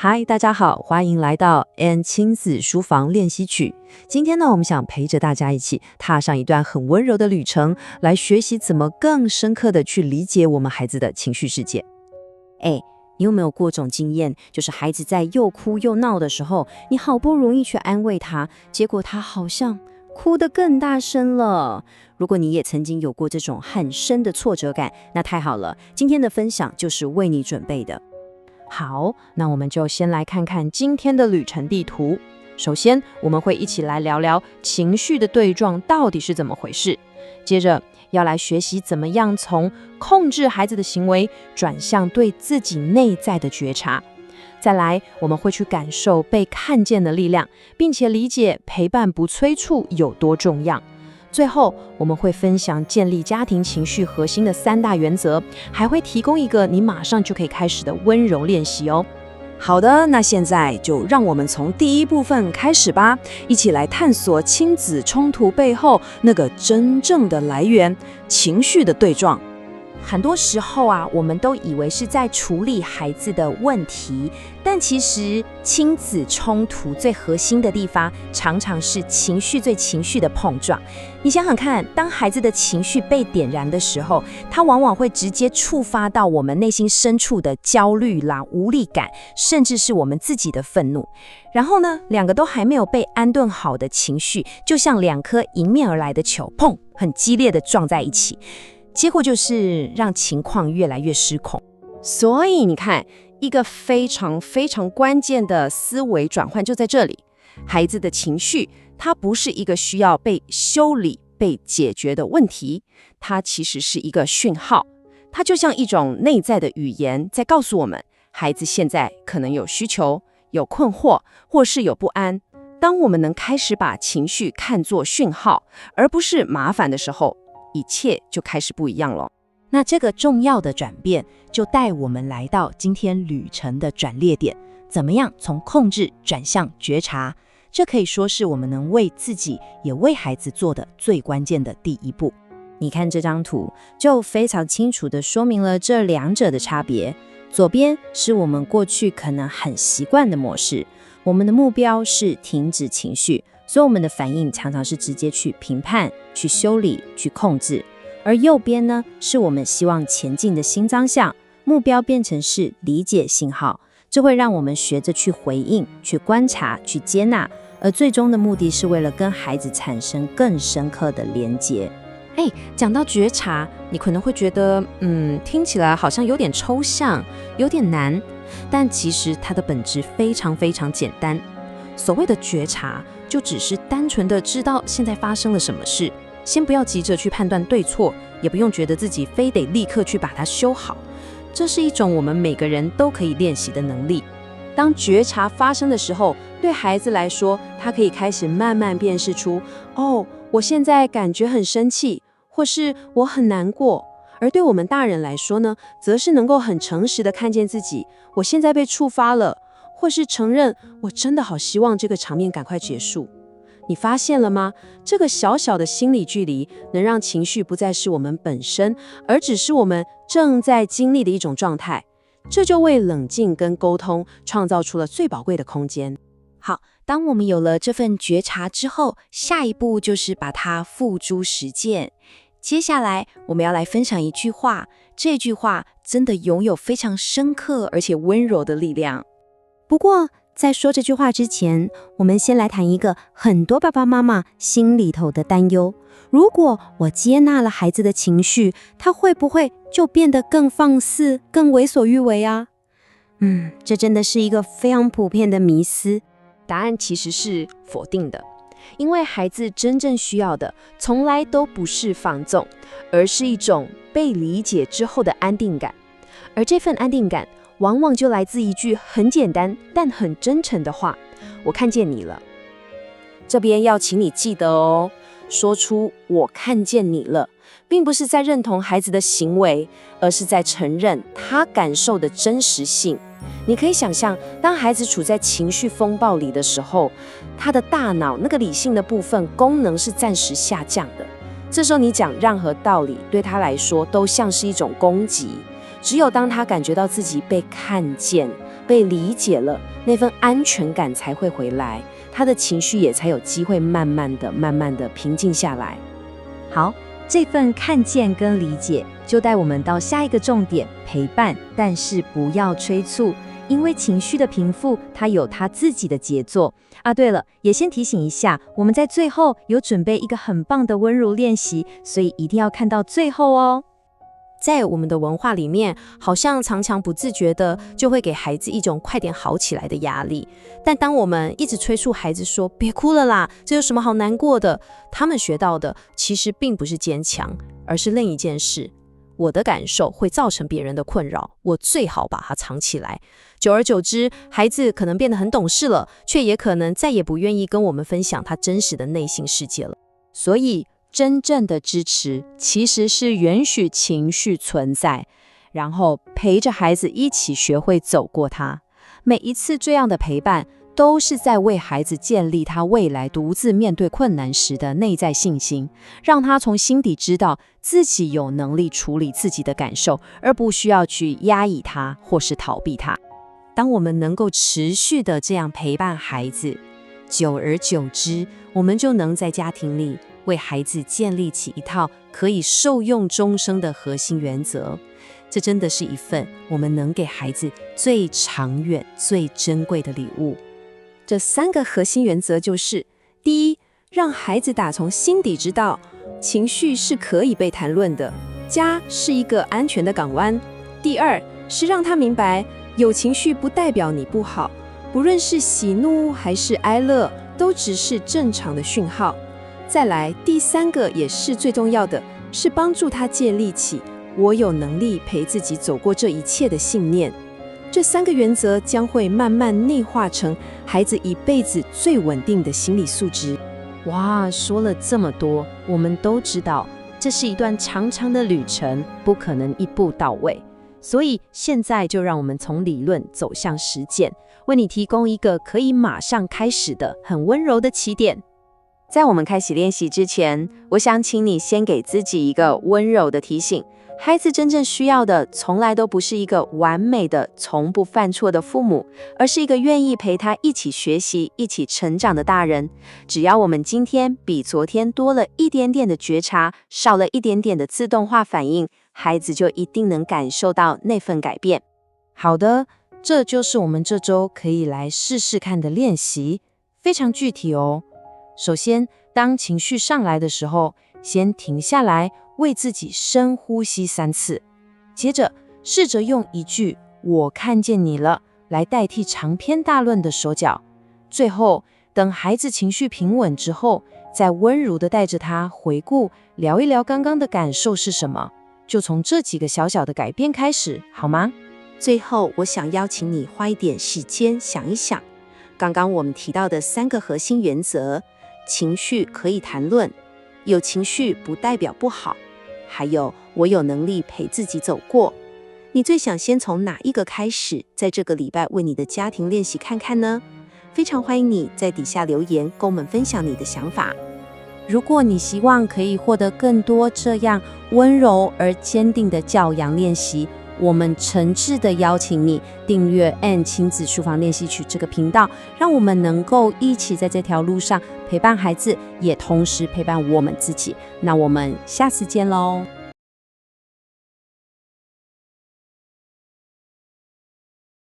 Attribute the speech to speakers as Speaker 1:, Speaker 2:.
Speaker 1: 嗨，大家好，欢迎来到 N 亲子书房练习曲。今天呢，我们想陪着大家一起踏上一段很温柔的旅程，来学习怎么更深刻的去理解我们孩子的情绪世界。
Speaker 2: 你有没有过种经验，就是孩子在又哭又闹的时候，你好不容易去安慰他，结果他好像哭得更大声了。如果你也曾经有过这种很深的挫折感，那太好了，今天的分享就是为你准备的。
Speaker 1: 好，那我们就先来看看今天的旅程地图。首先，我们会一起来聊聊情绪的对撞到底是怎么回事。接着，要来学习怎么样从控制孩子的行为转向对自己内在的觉察。再来，我们会去感受被看见的力量，并且理解陪伴不催促有多重要。最后，我们会分享建立家庭情绪核心的3大原则，还会提供一个你马上就可以开始的温柔练习哦。
Speaker 3: 好的，那现在就让我们从第一部分开始吧，一起来探索亲子冲突背后那个真正的来源——情绪的对撞。
Speaker 2: 很多时候啊，我们都以为是在处理孩子的问题，但其实亲子冲突最核心的地方，常常是情绪的碰撞。你想想看，当孩子的情绪被点燃的时候，它往往会直接触发到我们内心深处的焦虑啦、无力感，甚至是我们自己的愤怒。然后呢，两个都还没有被安顿好的情绪，就像2颗迎面而来的球，砰，很激烈的撞在一起。结果就是让情况越来越失控。
Speaker 4: 所以你看，一个非常关键的思维转换就在这里。孩子的情绪，它不是一个需要被修理、被解决的问题，它其实是一个讯号。它就像一种内在的语言，在告诉我们，孩子现在可能有需求、有困惑，或是有不安。当我们能开始把情绪看作讯号，而不是麻烦的时候，一切就开始不一样了。
Speaker 1: 那这个重要的转变，就带我们来到今天旅程的转捩点，怎么样从控制转向觉察？这可以说是我们能为自己也为孩子做的最关键的第一步。
Speaker 2: 你看这张图，就非常清楚地说明了这2者的差别。左边是我们过去可能很习惯的模式，我们的目标是停止情绪，所以我们的反应常常是直接去评判、去修理、去控制。而右边呢，是我们希望前进的新方向，目标变成是理解信号，这会让我们学着去回应、去观察、去接纳，而最终的目的是为了跟孩子产生更深刻的连结。
Speaker 1: 讲到觉察，你可能会觉得，听起来好像有点抽象，有点难，但其实它的本质非常简单。所谓的觉察，就只是单纯的知道现在发生了什么事，先不要急着去判断对错，也不用觉得自己非得立刻去把它修好。这是一种我们每个人都可以练习的能力。当觉察发生的时候，对孩子来说，他可以开始慢慢辨识出，我现在感觉很生气，或是我很难过。而对我们大人来说呢，则是能够很诚实的看见自己，我现在被触发了，或是承认我真的好希望这个场面赶快结束。你发现了吗？这个小小的心理距离，能让情绪不再是我们本身，而只是我们正在经历的一种状态。这就为冷静跟沟通创造出了最宝贵的空间。
Speaker 2: 好，当我们有了这份觉察之后，下一步就是把它付诸实践。接下来我们要来分享一句话，这句话真的拥有非常深刻而且温柔的力量。不过在说这句话之前，我们先来谈一个很多爸爸妈妈心里头的担忧。如果我接纳了孩子的情绪，他会不会就变得更放肆、更为所欲为啊？这真的是一个非常普遍的迷思。
Speaker 1: 答案其实是否定的，因为孩子真正需要的从来都不是放纵，而是一种被理解之后的安定感。而这份安定感往往就来自一句很简单但很真诚的话：我看见你了。这边要请你记得哦，说出我看见你了，并不是在认同孩子的行为，而是在承认他感受的真实性。你可以想象，当孩子处在情绪风暴里的时候，他的大脑那个理性的部分功能是暂时下降的。这时候你讲任何道理，对他来说都像是一种攻击。只有当他感觉到自己被看见，
Speaker 2: 被理解了，那份安全感才会回来，他的情绪也才有机会慢慢的平静下来。
Speaker 1: 好，这份看见跟理解就带我们到下一个重点，陪伴，但是不要催促，因为情绪的平复它有它自己的节奏啊。对了，也先提醒一下，我们在最后有准备一个很棒的温柔练习，所以一定要看到最后哦。在我们的文化里面，好像常常不自觉的就会给孩子一种快点好起来的压力。但当我们一直催促孩子说别哭了啦，这有什么好难过的，他们学到的其实并不是坚强，而是另一件事。我的感受会造成别人的困扰，我最好把它藏起来。久而久之，孩子可能变得很懂事了，却也可能再也不愿意跟我们分享他真实的内心世界了。
Speaker 2: 所以真正的支持其实是允许情绪存在，然后陪着孩子一起学会走过它。每一次这样的陪伴，都是在为孩子建立他未来独自面对困难时的内在信心，让他从心底知道自己有能力处理自己的感受，而不需要去压抑它或是逃避它。当我们能够持续的这样陪伴孩子，久而久之，我们就能在家庭里为孩子建立起一套可以受用终生的核心原则。这真的是一份我们能给孩子最长远、最珍贵的礼物。这3个核心原则就是：第一，让孩子打从心底知道情绪是可以被谈论的，家是一个安全的港湾；第二，是让他明白有情绪不代表你不好，不论是喜怒还是哀乐，都只是正常的讯号。再来，第3个也是最重要的，是帮助他建立起我有能力陪自己走过这一切的信念。这3个原则将会慢慢内化成孩子一辈子最稳定的心理素质。哇，说了这么多，我们都知道这是一段长长的旅程，不可能一步到位。所以现在就让我们从理论走向实践，为你提供一个可以马上开始的很温柔的起点。在我们开始练习之前，我想请你先给自己一个温柔的提醒。孩子真正需要的，从来都不是一个完美的、从不犯错的父母，而是一个愿意陪他一起学习、一起成长的大人。只要我们今天比昨天多了一点点的觉察，少了一点点的自动化反应，孩子就一定能感受到那份改变。好的，这就是我们这周可以来试试看的练习，非常具体哦。首先，当情绪上来的时候，先停下来，为自己深呼吸3次，接着试着用一句“我看见你了”来代替长篇大论的手脚。最后，等孩子情绪平稳之后，再温柔地带着他回顾，聊一聊刚刚的感受是什么。就从这几个小小的改变开始，好吗？最后，我想邀请你花一点时间想一想，刚刚我们提到的3个核心原则：情绪可以谈论，有情绪不代表不好，还有我有能力陪自己走过。你最想先从哪一个开始，在这个礼拜为你的家庭练习看看呢？非常欢迎你在底下留言，跟我们分享你的想法。如果你希望可以获得更多这样温柔而坚定的教养练习，我们诚挚的邀请你订阅 Ann 亲子书房练习曲这个频道，让我们能够一起在这条路上陪伴孩子，也同时陪伴我们自己。那我们下次见喽。